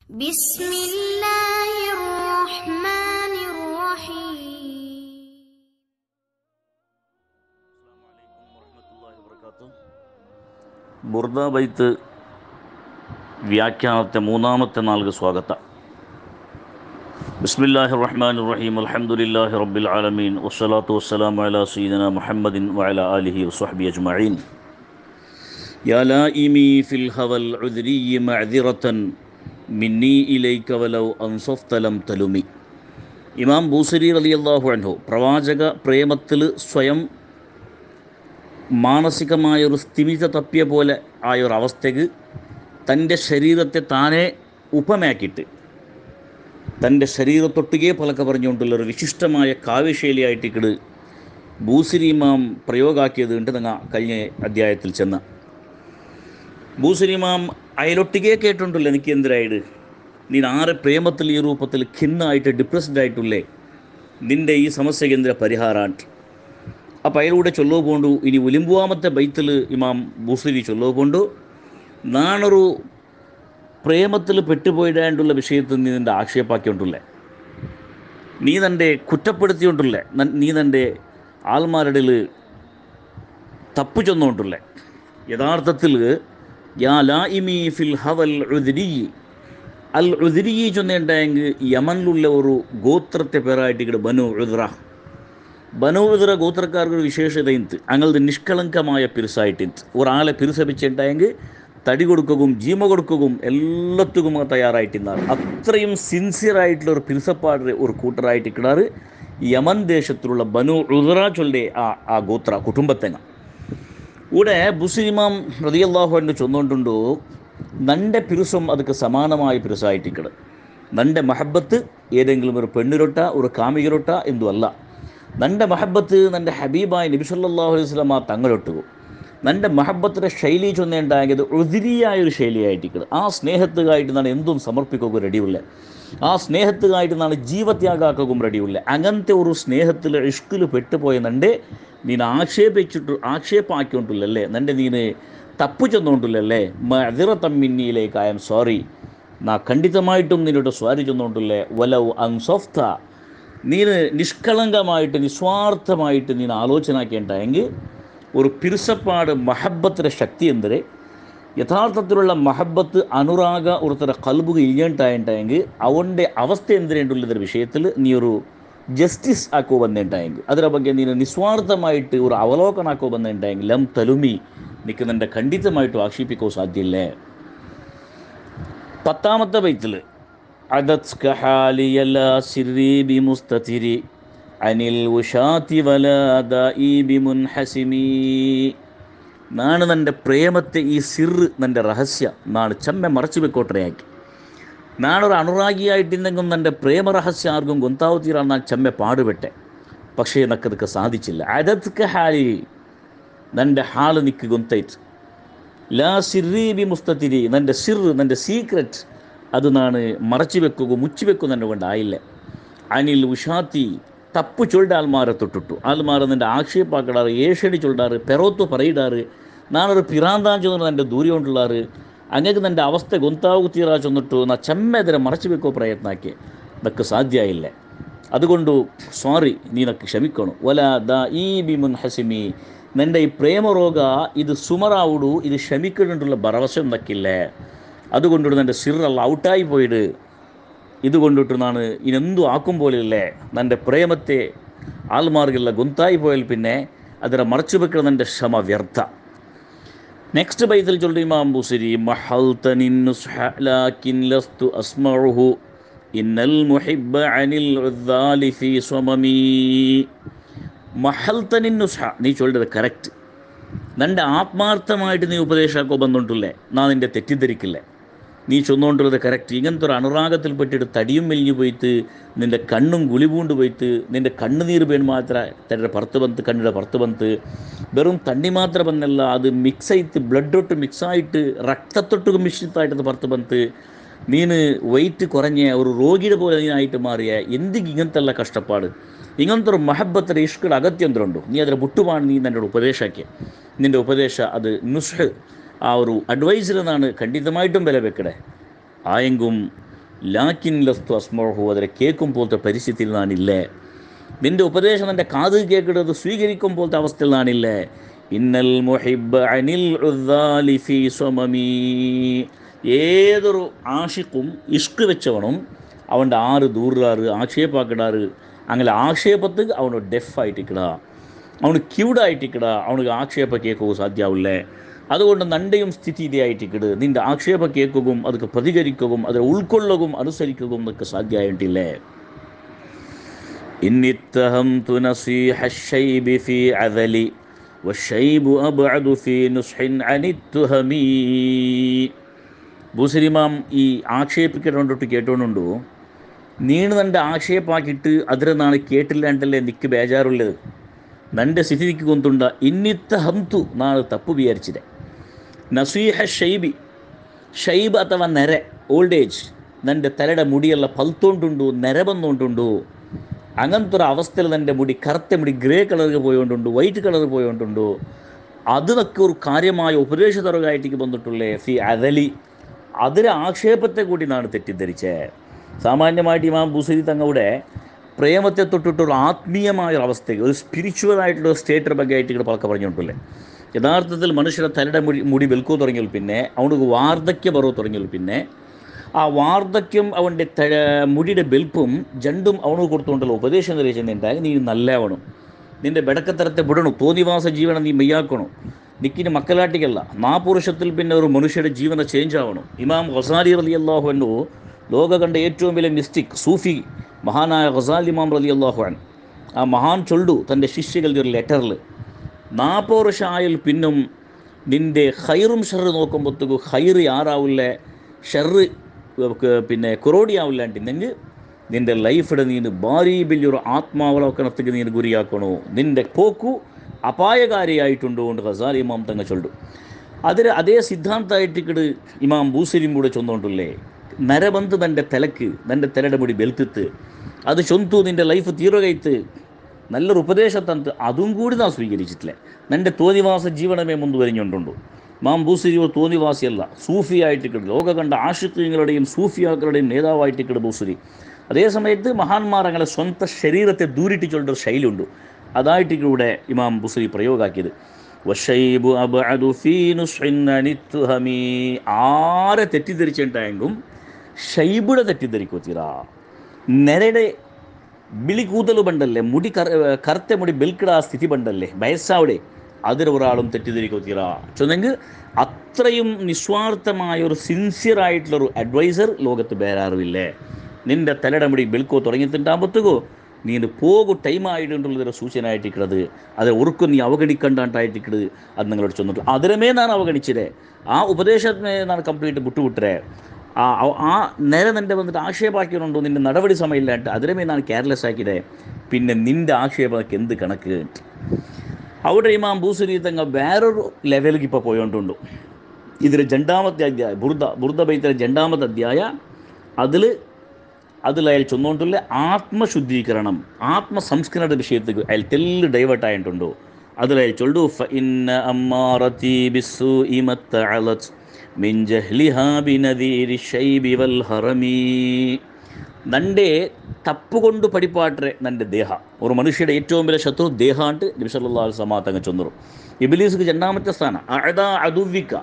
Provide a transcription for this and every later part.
بسم الله الرحمن الرحيم. ബുർദ ബൈത്ത് വ്യാഖ്യാനത്തെ മൂന്നാമത്തെ നാൾക്ക് സ്വാഗതം. ബിസ്മില്ലാഹിർ റഹ്മാനിർ റഹീം. അൽഹംദുലില്ലാഹി റബ്ബിൽ ആലമീൻ വസ്സലാത്തു വസ്സലാമു അലാ സയ്യിദിനാ മുഹമ്മദിൻ വഅലാ ആലിഹി വസ്വഹ്ബിഹി അജ്മഈൻ. യാ ലായിമി ഫിൽ ഹവൽ ഉദ്രി മഅ്ദിറതൻ മിന്നി ഇലൈക വലൗ അൻസഫ്ത ലം തലുമി. ഇമാം ബൂസരി റളിയല്ലാഹു അൻഹു പ്രവാചക പ്രേമത്തിൽ സ്വയം മാനസികമായൊരു സ്ഥിമിത തപ്പിയ പോലെ ആയൊരവസ്ഥയ്ക്ക് തൻ്റെ ശരീരത്തെ താനെ ഉപമയാക്കിയിട്ട് തൻ്റെ ശരീരത്തൊട്ടുകെ പലക്കെ പറഞ്ഞുകൊണ്ടുള്ളൊരു വിശിഷ്ടമായ കാവ്യശൈലിയായിട്ട് ഇക്കട് ബൂസരി ഇമാം പ്രയോഗാക്കിയത് ഉണ്ട്. നിങ്ങൾ കഴിഞ്ഞ അധ്യായത്തിൽ ചെന്ന ബൂസരി ഇമാം അയലൊട്ടികെ കേട്ടിട്ടുണ്ടല്ലോ, എനിക്ക് എന്തിനായിട്ട് നീ ആരെ പ്രേമത്തിൽ ഈ രൂപത്തിൽ ഖിന്നായിട്ട് ഡിപ്രസ്ഡ് ആയിട്ടുള്ളേ, നിൻ്റെ ഈ സമസ്യക്ക് എന്തിനാ പരിഹാരാണ്. അപ്പോൾ അയാളൂടെ ചൊല്ലോ പോണ്ടു. ഇനി ഒലിമ്പുവാമത്തെ ബൈത്തിൽ ഇമാം ബൂസരി ചൊല്ലോ പോണ്ടു. നാണൊരു പ്രേമത്തിൽ പെട്ടുപോയിടാണ്ടുള്ള വിഷയത്തിൽ നീ നിൻ്റെ ആക്ഷേപാക്കിക്കൊണ്ടുള്ളേ, നീ തൻ്റെ കുറ്റപ്പെടുത്തിക്കൊണ്ടുള്ളേ, നീ തൻ്റെ ആൾമാരുടെ തപ്പു ചെന്നുകൊണ്ടുള്ളേ. യഥാർത്ഥത്തിൽ യാ ലായിമി ഫിൽ ഹവൽ ഉദ്രി, അൽ ഉദ്രി ചൊന്നുണ്ടായെങ്കിൽ യമനിലുള്ള ഒരു ഗോത്രത്തെ പേരായിട്ട് ഇവിടെ ബനു ഉദ്ര. ബനു ഉദ്ര ഗോത്രക്കാർക്കൊരു വിശേഷത ഇന്ന് അങ്ങനെ നിഷ്കളങ്കമായ പിരിസായിട്ട് ഒരാളെ പിരിസപിച്ചിട്ടുണ്ടായെങ്കിൽ തടി കൊടുക്കുകയും ജീമ കൊടുക്കുകയും എല്ലാത്തും തയ്യാറായിട്ടിരുന്നാണ്. അത്രയും സിൻസിയറായിട്ടുള്ള ഒരു പിരിസപ്പാട് ഒരു കൂട്ടറായിട്ട് ഇക്കിടാറ് യമൻ ദേശത്തിലുള്ള ബനു ഉദ്ര ചൊല്ലേ ആ ഗോത്ര കുടുംബത്തെങ്ങ ഇവിടെ ബുസരി ഇമാം റളിയല്ലാഹു അൻഹു ചൊന്നുകൊണ്ടുണ്ടോ, നൻ്റെ പിരുസം അതൊക്കെ സമാനമായ പിരുസായിട്ടിക്കട്. നൻ്റെ മഹബത്ത് ഏതെങ്കിലും ഒരു പെണ്ണിരൊട്ട ഒരു കാമികരൊട്ട എന്തും അല്ല. നൻ്റെ മഹബത്ത് നൻ്റെ ഹബീബായ നബി സല്ലല്ലാഹു അലൈഹി വസല്ലം തങ്ങളൊട്ടുകു. നൻ്റെ മഹബത്തിൻ്റെ ശൈലി ചൊന്നുണ്ടായത് ഉദിരിയായൊരു ശൈലിയായിട്ടിക്കട്. ആ സ്നേഹത്തുകായിട്ട് നാണ് എന്തും സമർപ്പിക്കുകയും റെഡിയുള്ളേ, ആ സ്നേഹത്തുകായിട്ട് നാണ് ജീവത്യാഗാക്കുകയും റെഡിയുള്ളേ. അങ്ങനത്തെ ഒരു സ്നേഹത്തിൽ ഇഷ്കിൽ പെട്ടുപോയ നൻ്റെ നീന് ആക്ഷേപാക്കിക്കൊണ്ടില്ലല്ലേ, നൻ്റെ നീന് തപ്പു ചെന്നുകൊണ്ടില്ലല്ലേ. മഅ്ദിറതൻ മിന്നിയിലേക്ക് ഐ ആം സോറി, നാ ഖണ്ഡിതമായിട്ടും നിന്നോട് സ്വാരി ചെന്നുകൊണ്ടില്ലേ. വലൗ അൻസഫ്ത, നീന് നിഷ്കളങ്കമായിട്ട് നിസ്വാർത്ഥമായിട്ട് നീന് ആലോചനാക്കേണ്ടെങ്കിൽ ഒരു പിരിസപ്പാട് മഹബത്തിൻ്റെ ശക്തി എന്തൊരു യഥാർത്ഥത്തിലുള്ള മഹബത്ത് അനുരാഗ ഒരുത്തര കൽബുക ഇല്ലാണ്ടായിട്ടെങ്കിൽ അവൻ്റെ അവസ്ഥ എന്തിനുള്ളതൊരു വിഷയത്തിൽ നീ ഒരു ജസ്റ്റിസ് ആക്കോ വന്നിട്ടുണ്ടെങ്കിൽ, അതിൻ്റെ ಬಗ್ಗೆ നീನು നിസ്വാർത്ഥമായിട്ട് ഒരു അവലോകനം ആക്കോ വന്നിട്ടുണ്ടെങ്കിൽ ലം തലുമി, നിനക്ക് നിൻ്റെ ഖണ്ഡിതമായിട്ടും ആക്ഷേപിക്കോ സാധ്യമില്ലേ. 10ാമത്തെ ബൈത്തിൽ അദത്ക ഹാലിയല സിറി ബിമുസ്തതിരി അനിൽ ഉഷാതി വലാദാഇ ബിമുൻഹസിമി. നാണ് നിൻ്റെ പ്രേമത്തെ ഈ സിറ് നിൻ്റെ രഹസ്യം നാണ് ചെമ്മ മറച്ചു വെക്കോട്ടരയാക്കി. നാണൊരു അനുരാഗിയായിട്ടിന്നെങ്കിലും നിൻ്റെ പ്രേമരഹസ്യം ആർക്കും ഗൊന്താവുത്തീരാൻ ഞാൻ ചെമ്മ പാടുപെട്ടെ, പക്ഷേ എനിക്കതൊക്കെ സാധിച്ചില്ല. അദത്ക ഹാലി, നിൻ്റെ ഹാള് നിക്ക് ഗൊന്തായിട്ട്. ലാ സിറി ബി മുസ്തതിരി, നിൻ്റെ സിറ് നിൻ്റെ സീക്രറ്റ് അത് നാണ് മറച്ചു വെക്കുകയോ മുച്ചു വെക്കുകയോ എന്നെ കൊണ്ടായില്ല. അനിൽ ഉഷാത്തി, തപ്പു ചൊല്ലുടെ ആൾമാരെ തൊട്ടിട്ടു. ആൾമാരെ നിൻ്റെ ആക്ഷേപാക്കിടാറ്, ഏഷണി ചൊല്ലാറ്, പെറോത്ത് പറയിടാറ്, നാണൊരു പിറാന്താൻ ചെന്നു നിൻ്റെ ദൂരെ കൊണ്ടുള്ളാറ്. അങ്ങക്ക് നിൻ്റെ അവസ്ഥ ഗൊന്താവു തീരാ ചെന്നിട്ടു നാ ചെമ്മെതിരെ മറച്ചു വെക്കോ പ്രയത്നാക്കി, ഇതൊക്കെ സാധ്യമായില്ല. അതുകൊണ്ട് സോറി, നീ നക്ക് ക്ഷമിക്കണം. വല ദ ഈ ബി മുൻഹസിമി, നിൻ്റെ ഈ പ്രേമരോഗ ഇത് സുമറാവുടു, ഇത് ക്ഷമിക്കുന്നുണ്ടുള്ള ഭരവശം നക്കില്ലേ. അതുകൊണ്ടിട്ട് നിൻ്റെ സിറല്ല ഔട്ടായി പോയിട്. ഇതുകൊണ്ടിട്ട് നാണ് ഇനെന്തു ആക്കും പോലെയല്ലേ. നിൻ്റെ പ്രേമത്തെ ആൾമാർക്കുള്ള ഗൊന്തായി പോയാൽ പിന്നെ അതിനെ മറച്ചു വെക്കുന്ന നിൻ്റെ ക്ഷമ വ്യർത്ഥ. നെക്സ്റ്റ് ബൈത്തിൽ ചൊല്ലു ഇമാം ബൂസരി, മഹൽതനിൻ നുസ്ഹ ലാകിൻ ലസ്തു അസ്മഉഹു ഇന്നൽ മുഹിബ്ബ അനിൽ ഉദ്ദാലി ഫീ സ്വമമി. മഹൽതനിൻ നുസ്ഹ, നീ ചൊല്ലത് കറക്റ്റ്. നിൻ്റെ ആത്മാർത്ഥമായിട്ട് നീ ഉപദേശമാക്കോ ബന്ധുണ്ടല്ലേ, നാ നിൻ്റെ തെറ്റിദ്ധരിക്കില്ലേ. നീ ചൊന്നുകൊണ്ടുള്ളത് കറക്റ്റ്. ഇങ്ങനത്തെ ഒരു അനുരാഗത്തിൽ പെട്ടിട്ട് തടിയും മെലിഞ്ഞു പോയിട്ട് നിൻ്റെ കണ്ണും ഗുളിപൂണ്ട് പോയിട്ട് നിൻ്റെ കണ്ണുനീർ പേൺ മാത്രം തൻ്റെ പുറത്ത് ബന്ത് കണ്ണിൻ്റെ പുറത്ത് ബന്ത് വെറും തണ്ണി മാത്രം വന്നല്ല, അത് മിക്സായിട്ട് ബ്ലഡൊട്ട് മിക്സായിട്ട് രക്തത്തൊട്ട് മിശ്രിതമായിട്ട് പുറത്ത് ബന്ത് നീന് വെയിറ്റ് കുറഞ്ഞ ഒരു രോഗിയുടെ പോലെ നീനായിട്ട് മാറിയ എന്തിക്ക് ഇങ്ങനത്തെ ഉള്ള കഷ്ടപ്പാട്. ഇങ്ങനത്തെ ഒരു മഹബത്തിൻ്റെ ഇഷ്കുടെ അഗത്യം എന്തുണ്ടോ. നീ അതിനെ മുട്ടുപാണ് നീ നിൻ്റെ ഉപദേശമാക്കിയ നിൻ്റെ ഉപദേശ അത് നുസ്ഹ് ആ ഒരു അഡ്വൈസർ എന്നാണ് ഖണ്ഡിതമായിട്ടും വില വെക്കടേ. ആയെങ്കും ലാക്കിൻ ലസ്തു അസ്മഹു, അതിനെ കേൾക്കും പോലത്തെ പരിസ്ഥിതിയിൽ നാനില്ലേ. നിൻ്റെ ഉപദേശം എൻ്റെ കാത് കേൾക്കുന്നത് സ്വീകരിക്കും പോലത്തെ അവസ്ഥയിൽ നാനില്ലേ. ഇന്നൽ മുഹിബ്ബ അനിൽ ഉദ്ദാലി ഫീ സ്വമമീ, ഏതൊരു ആഷിക്കും ഇഷ്ക് വെച്ചവനും അവൻ്റെ ആറ് ദൂറാറ് ആക്ഷേപാക്കിടാറ്, അങ്ങനെ ആക്ഷേപத்துக்கு അവನು ഡെഫ് ആയിട്ടിക്കടാ, അവന് ക്യൂഡായിട്ടിക്കടാ, അവനക്ക് ആക്ഷേപ കേൾക്കുക സാധ്യമാവില്ലേ. അതുകൊണ്ട് നൻ്റെയും സ്ഥിതി ഇതേ ആയിട്ടിക്കട്, നിൻ്റെ ആക്ഷേപ കേൾക്കുകയും അതൊക്കെ പ്രതികരിക്കുകയും അതിനെ ഉൾക്കൊള്ളുകയും അനുസരിക്കുകയും എന്നൊക്കെ സാധ്യമായിട്ടില്ലേ. ഇന്നിത്തഹംതു നസീഹ ശൈബി ഫീ അദലി വശൈബു അബ്അദു ഫീ നുസ്ഹിൻ അനിത്തുഹമീ. ബൂസരിമാം ഈ ആക്ഷേപിക്കണ്ടോട്ട് കേട്ടോണ്ടുണ്ടോ, നീണ് നൻ്റെ ആക്ഷേപാക്കിയിട്ട് അതിരെ നാളെ കേട്ടില്ലാണ്ടല്ലേ നിക്ക് ബേജാറുള്ളത്. നൻ്റെ സ്ഥിതിക്ക് കൊണ്ടുണ്ട ഇന്നിത്ത ഹംതു നാളെ തപ്പ് വിചാരിച്ചിದೆ. നസീഹ ഷൈബി, ഷൈബ് അഥവാ നെര, ഓൾഡ് ഏജ്, നൻ്റെ തലയുടെ മുടിയെല്ലാം പൽത്തോണ്ടുണ്ടു, നെര വന്നുകൊണ്ടുണ്ടു. അങ്ങനത്തെ ഒരു അവസ്ഥയിൽ എൻ്റെ മുടി കറുത്ത മുടി ഗ്രേ കളറിൽ പോയോണ്ടുണ്ടു, വൈറ്റ് കളർ പോയോണ്ടുണ്ടു. അതിനൊക്കെ ഒരു കാര്യമായ ഉപദേശ തറവായിട്ടേക്ക് വന്നിട്ടുള്ളേ ഫി അദലി, അതിലെ ആക്ഷേപത്തെ കൂടി നാണ് തെറ്റിദ്ധരിച്ചേ. സാമാന്യമായിട്ട് ഇമാം ബുസരി തങ്ങളുടെ പ്രേമത്തെ തൊട്ടിട്ടുള്ള ആത്മീയമായ അവസ്ഥയ്ക്ക് ഒരു സ്പിരിച്വലായിട്ടുള്ള സ്റ്റേറ്റിൻ്റെ ಬಗ್ಗೆ ആയിട്ട് ഇവിടെ പലക്കെ പറഞ്ഞിട്ടുള്ളേ. യഥാർത്ഥത്തിൽ മനുഷ്യരുടെ തലയുടെ മുടി വെൽക്കോ തുടങ്ങിയാൽ പിന്നെ അവനക്ക് വാർദ്ധക്യ ബറവ് തുടങ്ങിയാൽ പിന്നെ ആ വാർദ്ധക്യം അവൻ്റെ മുടിയുടെ ബെൽപ്പും ജണ്ടും അവനക്ക് കൊടുത്തുകൊണ്ടുള്ള ഉപദേശം ചെയ്യുന്നുണ്ടായി. നീ നല്ലവണം, നിൻ്റെ ബെടക്കത്തരത്തെ വിടണം, തോന്നിവാസ ജീവനം നീ മെയ്യാക്കണം, നിക്കിന് മക്കളാട്ടിക്കല്ല. 40 വർഷത്തിൽ പിന്നെ ഒരു മനുഷ്യരുടെ ജീവനെ ചേഞ്ച് ആവണം. ഇമാം ഗസാലി റളിയല്ലാഹു അൻഹു ലോക കണ്ട ഏറ്റവും വലിയ മിസ്റ്റിക് സൂഫി മഹാനായ ഗസാലി ഇമാം റളിയല്ലാഹു അൻഹു, ആ മഹാൻ ചൊല്ലു തൻ്റെ ശിഷ്യകളുടെ ഒരു ലെറ്ററിൽ 40 വർഷം ആയാൽ പിന്നും നിൻ്റെ ഹൈറും ഷെറ് നോക്കുമ്പോഴത്തേക്ക് ഹൈറ് ആറാവില്ല, ഷെറ് പിന്നെ കുറോടിയാവില്ലാണ്ടെങ്കിൽ നിൻ്റെ ലൈഫിടെ നീ ഭാരി വലിയൊരു ആത്മാവലോകനത്തേക്ക് നീ ഗുരിയാക്കണോ, നിൻ്റെ പോക്കു അപായകാരിയായിട്ടുണ്ടോ കൊണ്ട് ഗസാലി ഇമാം തങ്ങ ചൊല്ലു. അതേ സിദ്ധാന്തമായിട്ടിക്കട് ഇമാം ബൂസരിയും കൂടെ ചൊന്നുകൊണ്ടല്ലേ. നരബന്ധ് തൻ്റെ തലക്ക്, തൻ്റെ തലയുടെ മുടി ബെൽത്തിത്ത് അത് ചൊന്തു നിൻ്റെ ലൈഫ് തീരുകയത്ത് നല്ലൊരു ഉപദേശത്തന്ത് അതും കൂടി നാം സ്വീകരിച്ചിട്ടില്ലേ. നിൻ്റെ തോന്നിവാസ ജീവനമേ മുമ്പ് വരിഞ്ഞുകൊണ്ടുണ്ടു. ഇമാം ബൂസരി ഒരു തോന്നിവാസിയല്ല, സൂഫിയായിട്ടിക്കട് ലോക കണ്ട ആഷിഖീങ്ങളുടെയും സൂഫിയാക്കളുടെയും നേതാവായിട്ടിക്കട് ബൂസരി. അതേ സമയത്ത് മഹാന്മാർ അങ്ങനെ സ്വന്തം ശരീരത്തെ ദൂരിട്ട് ചൊല്ലൊരു ശൈലിയുണ്ട്. അതായിട്ടിവിടെ ഇമാം ബുസരി പ്രയോഗമാക്കിയത്. വശൈബു അബ്അദു ഫീ നുസ്ഹിൻ അനിത്തുഹമീ, ആരെ തെറ്റിദ്ധരിച്ചിട്ടായെങ്കിലും ഷൈബുടെ തെറ്റിദ്ധരിക്കോത്തിറ. നെരയുടെ ബിളി കൂതൽ ബണ്ടല്ലേ, മുടി കറുത്ത മുടി ബെൽക്കിട ആ സ്ഥിതി ബണ്ടല്ലേ വയസ്സാവിടെ, അതിൽ ഒരാളും തെറ്റിദ്ധരിക്കോത്തിറ ചൊന്നെങ്കിൽ അത്രയും നിസ്വാർത്ഥമായ ഒരു സിൻസിയറായിട്ടുള്ളൊരു അഡ്വൈസർ ലോകത്ത് വേറാറുമില്ലേ. നിൻ്റെ തലയുടെ മുടി ബെൽക്കോ തുടങ്ങിയിട്ടുണ്ടാകുമ്പോഴത്തേക്കോ നീ പോകും ടൈം ആയിട്ടുള്ളതൊരു സൂചന ആയിട്ടിക്കണത്, അത് ഒറുക്കും നീ അവഗണിക്കണ്ടായിട്ടിക്കണത്. അത് നിങ്ങളോട് ചെന്നിട്ട് അതിരമേ ഞാൻ അവഗണിച്ചതേ, ആ ഉപദേശമേ ഞാൻ കംപ്ലീറ്റ് വിട്ടുവിട്ടേ. ആ നേരെ നിൻ്റെ വന്നിട്ട് ആക്ഷേപാക്കിയുണ്ടോ, നിൻ്റെ നടപടി സമയമില്ലാണ്ട് അതിരമേ ഞാൻ കെയർലെസ് ആക്കിയതേ. പിന്നെ നിൻ്റെ ആക്ഷേപമൊക്കെ എന്ത് കണക്ക്. അവിടെ ഇമാം ബൂസരി തങ്ങ വേറൊരു ലെവലിലേക്ക് ഇപ്പോൾ പോയോണ്ടുണ്ടു. ഇതിൽ 2ാമത്തെ അധ്യായം ബുർദ ബൈത്തിലെ 2ാമത്തെ അധ്യായ അതിലയാൾ ചൊന്നുകൊണ്ടുള്ള ആത്മശുദ്ധീകരണം, ആത്മസംസ്കരണ വിഷയത്തിൽ അയാൾ തെല്ല് ഡൈവേർട്ടായിട്ടുണ്ടോ. അതിലയാൾ ചൊല്ലു ഫഇന്ന അമ്മാറതി ബിസ്സൂഇ മത്തഅലത് മിൻ ജഹ്ലിഹാ ബിനദീരി ശൈബി വൽ ഹറമീ. നൻ്റെ തപ്പുകൊണ്ട് പഠിപ്പാട്ടെ നൻ്റെ ദേഹ. ഒരു മനുഷ്യയുടെ ഏറ്റവും വലിയ ശത്രു ദേഹാണ്ട് നബി സല്ലല്ലാഹു അലൈഹി വസല്ലം തങ്ങൾ ചൊന്നു. ഇബ്ലീസ്ക്ക് 2ാമത്തെ സ്ഥാനം അഅദാ അദുവിക,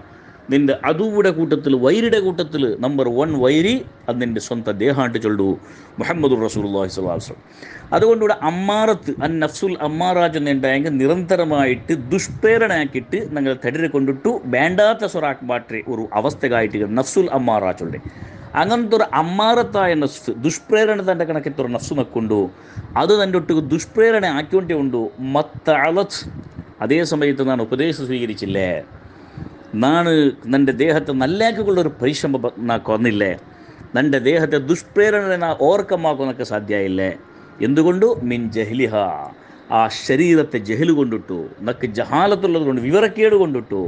നിൻ്റെ അതുവിടെ കൂട്ടത്തിൽ വൈരിയുടെ കൂട്ടത്തിൽ നമ്പർ 1 വൈരി അത് നിൻ്റെ സ്വന്തം ദേഹാണ്ട് ചൊല്ലു മുഹമ്മദുർ റസൂലുള്ളാഹി സ്വല്ലല്ലാഹു അലൈഹി വസല്ലം. അതുകൊണ്ടിവിടെ അമ്മാറത്ത് അൻ നഫ്സുൽ അമ്മാറാജ് എന്നുണ്ടായെങ്കിൽ നിരന്തരമായിട്ട് ദുഷ്പ്രേരണയാക്കിയിട്ട് ഞങ്ങൾ തടിരെ കൊണ്ടിട്ടു വേണ്ടാത്ത സ്വറാക്ക് ബാട്ടെ ഒരു അവസ്ഥകായിട്ട് നഫ്സുൽ അമ്മാറാ ചൊല്ലേ. അങ്ങനത്തെ ഒരു അമ്മാറത്തായ നഫ്സ് ദുഷ്പ്രേരണ തൻ്റെ കണക്കത്തൊരു നഫ്സ് നക്കുണ്ടു, അത് തൻ്റെ ഒട്ടുക്ക് ദുഷ്പ്രേരണ ആക്കിക്കൊണ്ടേ ഉണ്ടു. മത്തഅലത്, അതേ സമയത്ത് ഞാൻ ഉപദേശം സ്വീകരിച്ചില്ലേ, നാണ് നിൻ്റെ ദേഹത്തെ നല്ലാക്കിക്കൊള്ളൊരു പരിശ്രമം കൊന്നില്ലേ, നിൻ്റെ ദേഹത്തെ ദുഷ്പ്രേരണ ഓവർക്കമാക്കുന്നൊക്കെ സാധ്യമായില്ലേ. എന്തുകൊണ്ടു? മിൻ ജഹ്ലിഹ, ആ ശരീരത്തെ ജഹല് കൊണ്ടിട്ടു, നക്ക് ജഹാലത്തുള്ളത് കൊണ്ട് വിവരക്കേട് കൊണ്ടിട്ടു.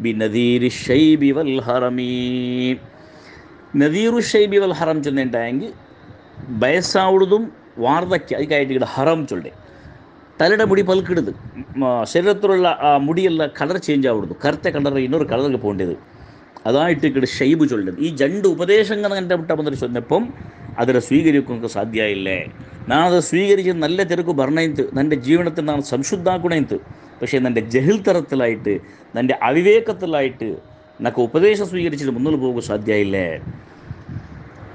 ബി നദീരി ഷൈബി വൽ ഹറമീ, നദീറു ഷൈബി വൽ ഹറം ചൊല്ലുണ്ടായെങ്കിൽ വയസ്സാവുന്നതും വാർദ്ധക്യ അതിക്കായിട്ട് ഹറം ചൊല്ലേ. തലയുടെ മുടി പൽക്കിടുത്, ശരീരത്തിലുള്ള ആ മുടിയെല്ലാം കളർ ചേഞ്ച് ആവുന്നു, കറുത്ത കളർ ഇന്നൊരു കളറിൽ പോകേണ്ടത്. ಅದಾയിട്ട് ಇಕಡೆ ಶೈಬು ಚೊಲ್ಲದು ಈ ಜಂಡು ಉಪದೇಶಂಗ ಗಂಟೆ ಬಿಟ್ಟ ಬಂದರೆ ಚೊನ್ನപ്പം ಅದರ ಸ್ವೀകരിಕೋಕೆ ಸಾಧ್ಯ ಇಲ್ಲ. ನಾನು ಅದು ಸ್ವೀകരിച്ച് നല്ല തിരക്ക് ഭരണയിന്ത് എൻ്റെ ജീവനത്തിൽ നാം സംശുദ്ധാക്കണയിന്ത്. പക്ഷേ എൻ്റെ ജഹിൽ തരത്തിലായിട്ട് എൻ്റെ അവിവേകത്തിലായിട്ട് നക്ക് ഉപദേശം സ്വീകരിച്ചിട്ട് മുന്നോട്ട് പോകാൻ സാധ്യ ഇല്ല.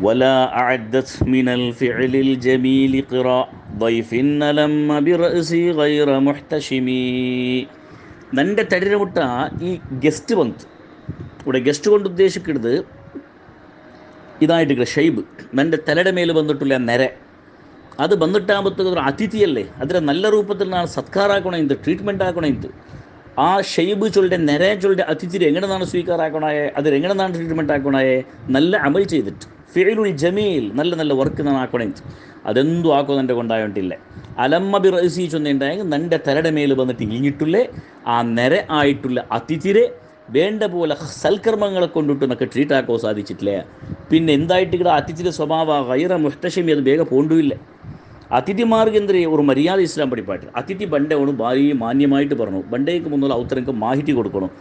ولا أعدت من الفعل الجميل قراء ضيف نلم برأسي غير محتشمي. നൻ്റെ തടിരമുട്ട ഈ ഗസ്റ്റ് വന്ന് ഇവിടെ ഗസ്റ്റ് കൊണ്ട് ഉദ്ദേശിക്കുന്നത് ഇതായിട്ട് ഷൈബ് നൻ്റെ തലയുടെ മേൽ വന്നിട്ടുള്ള നെര അത് വന്നിട്ടാകുമ്പോഴത്തേക്ക് ഒരു അതിഥിയല്ലേ, അതിനെ നല്ല രൂപത്തിൽ നാം സത്കാറാക്കണമെന്ന് ട്രീറ്റ്മെൻറ്റ് ആ ഷൈബ് ചൊല്ലിൻ്റെ നെര ചൊല്ലിൻ്റെ അതിഥിരെ എങ്ങനെയാണ് സ്വീകാറാക്കണേ, അതിനെങ്ങനെയാണ് ട്രീറ്റ്മെൻറ്റ് ആക്കണേ, നല്ല അമൽ ചെയ്തിട്ട് ഫിഇലുൽ ജമീൽ നല്ല നല്ല വർക്ക് നാം ആക്കണേ. അതെന്തും ആക്കുമെന്നെ കൊണ്ടായിട്ടില്ല. അലമ്മ ബി റഅസി ചൊന്നുണ്ടായെങ്കിൽ നൻ്റെ തലയുടെ മേൽ വന്നിട്ട് ഇഴിഞ്ഞിട്ടുള്ള ആ നെര ആയിട്ടുള്ള അതിഥിരെ വേണ്ട പോലെ സൽക്കർമ്മങ്ങളെ കൊണ്ടിട്ട് നമുക്ക് ട്രീറ്റ് ആക്കാൻ സാധിച്ചിട്ടില്ല. പിന്നെ എന്തായിട്ട് ഇവിടെ അതിഥിയുടെ സ്വഭാവ ഗൈറ മുഹ്തശമി അത് വേഗം പോണ്ടുമില്ല. അതിഥിമാർക്ക് എന്തൊരു ഒരു മര്യാദ ഇസ്ലാം പഠിപ്പാട്ട്. അതിഥി ബണ്ടേ അവന് ഭാര്യ മാന്യമായിട്ട് പറഞ്ഞു, ബണ്ടേക്ക് മുന്നോൽ ഔത്തരക്ക് മാഹിറ്റി കൊടുക്കണം,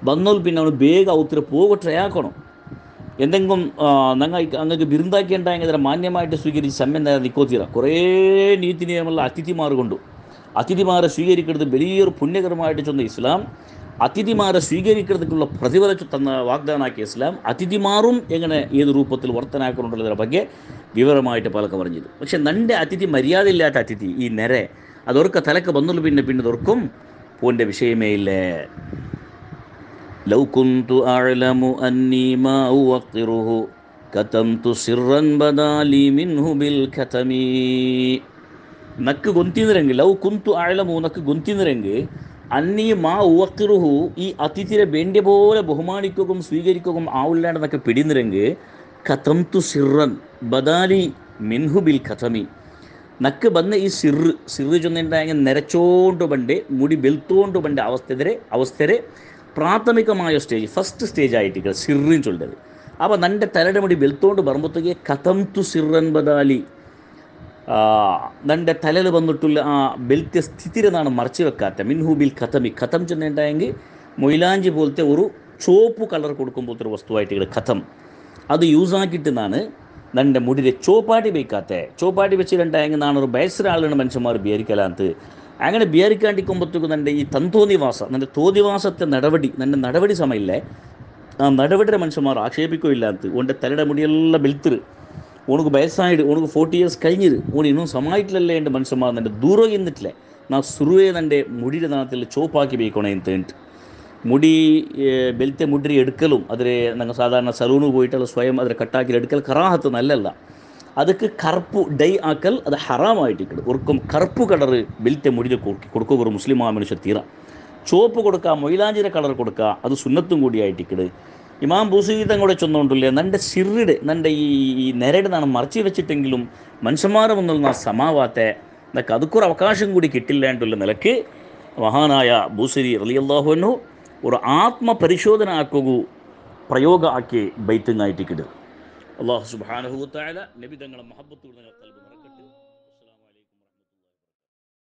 വന്നോൽ പിന്നെ അവന് വേഗം ഔത്തര പോകട്ടെ ആക്കണം. എന്തെങ്കിലും അങ്ങക്ക് ബിരുന്താക്കിയുണ്ടായെങ്കിൽ അതിനെ മാന്യമായിട്ട് സ്വീകരിച്ച് സമ്യം നേരെ നിക്കോത്തീര. കുറേ നീതി നിയമമുള്ള അതിഥിമാർ കൊണ്ടു. അതിഥിമാരെ സ്വീകരിക്കുന്നത് വലിയൊരു പുണ്യകരമായിട്ട് ചെന്ന ഇസ്ലാം അതിഥിമാരെ സ്വീകരിക്കുന്നതിനുള്ള പ്രതിഫലം തന്ന വാഗ്ദാനാക്കിയ ഇസ്ലാം അതിഥിമാറും എങ്ങനെ ഏത് രൂപത്തിൽ വർത്തനാക്കുന്നുള്ളതിനെ ಬಗ್ಗೆ വിവരമായിട്ട് പലക്കെ പറഞ്ഞത്. പക്ഷെ നൻ്റെ അതിഥി മര്യാദ ഇല്ലാത്ത അതിഥി ഈ നെര അതൊക്കെ തലക്ക് വന്നുള്ളൂ, പിന്നെ ഇതൊർക്കും പോണ്ട വിഷയമേ ഇല്ലേ. ലൗ കുന്തു അഅലമു അന്നി മാ ഉവഖിറുഹു കതംതു സിർറൻ ബദാലി മിൻഹു ബിൽ കതമി. നക്ക് ഗൊന്തിനിരെങ്കിൽ ലൗ കുന്തു അഅലമു നക്ക് ഗൊന്തിനിരെങ്കിൽ അന്നീ മാ ഉവക്കിറുഹു ഈ അതിഥിരെ വേണ്ട പോലെ ബഹുമാനിക്കുകയും സ്വീകരിക്കുകയും ആവില്ലാണ്ടെന്നൊക്കെ പിടിന്നിരെങ്കിൽ കതംതു സിർറൻ ബദാലി മിൻഹു ബിൽ കതമി. നക്ക് വന്ന് ഈ സിറ് ചൊന്നുണ്ടായെങ്കിൽ നിരച്ചോണ്ട് പണ്ട് മുടി വെളുത്തോണ്ട് പണ്ട് അവസ്ഥരെ പ്രാഥമികമായ സ്റ്റേജ് ഫസ്റ്റ് സ്റ്റേജ് ആയിട്ട് സിറിൻ ചൊല്ലത്. അപ്പോൾ നൻ്റെ തലയുടെ മുടി വെളുത്തോണ്ട് പറയുമ്പോഴത്തേക്ക് കതംതു സിർറൻ ബദാലി നൻ്റെ തലയിൽ വന്നിട്ടുള്ള ആ ബെൽറ്റ് സ്ഥിതിരെന്നാണ് മറച്ചു വെക്കാത്ത മിൻഹൂബിൽ കഥമി. കഥം ചെന്നുണ്ടായെങ്കിൽ മൊയിലാഞ്ചി പോലത്തെ ഒരു ചോപ്പ് കളർ കൊടുക്കുമ്പോഴത്തെ ഒരു വസ്തുവായിട്ട് കഥം അത് യൂസാക്കിയിട്ട് നാണ് നൻ്റെ മുടിരെ ചോപ്പാട്ടി വയ്ക്കാത്ത. ചോപ്പാട്ടി വെച്ചിട്ടുണ്ടായെങ്കിൽ നാണൊരു ബയസരാളാണ് മനുഷ്യന്മാർ ബിയരിക്കലാന്ത്. അങ്ങനെ ബിയരിക്കാണ്ടിക്കുമ്പോഴത്തേക്കും നൻ്റെ ഈ തന്തോന്നിവാസം നൻ്റെ തോന്നിവാസത്തെ നൻ്റെ നടപടി സമയമില്ലേ, ആ നടപടിയുടെ മനുഷ്യന്മാർ ആക്ഷേപിക്കുകയില്ലാത്ത ഓൻ്റെ തലയുടെ മുടിയെല്ലാം വെളുത്തിറ് ഉണക്ക് വയസ്സായിട്ട് ഉണക്ക് 40 years കഴിഞ്ഞത് ഓൺ ഇന്നും സമായിട്ടില്ലല്ലേ എൻ്റെ മനുഷ്യന്മാർ നൻ്റെ ദൂരം എന്നിട്ടില്ലേ നാ സുറുവേ നൻ്റെ മുടിയുടെ നാളത്തിൽ ചോപ്പാക്കി വയ്ക്കണേ എന്നിട്ട് മുടി ബെൽത്തെ മുടി എടുക്കലും അതിരെ ഞങ്ങൾ സാധാരണ സലൂണ് പോയിട്ട് സ്വയം അതിനെ കട്ടാക്കി എടുക്കൽ കറാഹത്ത് നല്ലല്ല. ಅದಕ್ಕೆ ಕರ್ಪು ಡೈ ಹಾಕಲ್ ಅದು ಹರಾಮಾയിട്ട് ಇಕ್ಕಡು ಒರ್ಕೊಂ ಕರ್ಪು ಕಲರ್ ಬೆಲ್ತೆ ಮುಡಿದ കൊടുക്കുക മുസ്ലിം ആ മനുഷ്യ തീര ചുവപ്പ് കൊടുക്കുക മൊയിലാഞ്ചിര കളർ കൊടുക്കുക അത് സുന്നത്തും കൂടിയായിട്ട് ഇക്കട്. ഇമാം ബൂസീരി തങ്ങളുടെ ചൊന്നുകൊണ്ടില്ലേ നൻ്റെ സിറിട് നൻ്റെ ഈ നെരട് നാണ് മറച്ചു വെച്ചിട്ടെങ്കിലും മനുഷ്യന്മാരെ മുന്നിൽ നാ സമാവാത്തെ എന്നൊക്കെ അതൊക്കൊരു അവകാശം കൂടി കിട്ടില്ലാണ്ടുള്ള നിലക്ക് മഹാനായ ബൂസരി റളിയല്ലാഹു അൻഹു ഒരു ആത്മപരിശോധന ആക്കുക പ്രയോഗ ആക്കി ബൈത്തുങ്ങായിട്ട് ഇക്കട്. അല്ലാഹു സുബ്ഹാനഹു വ തആല നബി തങ്ങളുടെ മഹബ്ബത്തോട്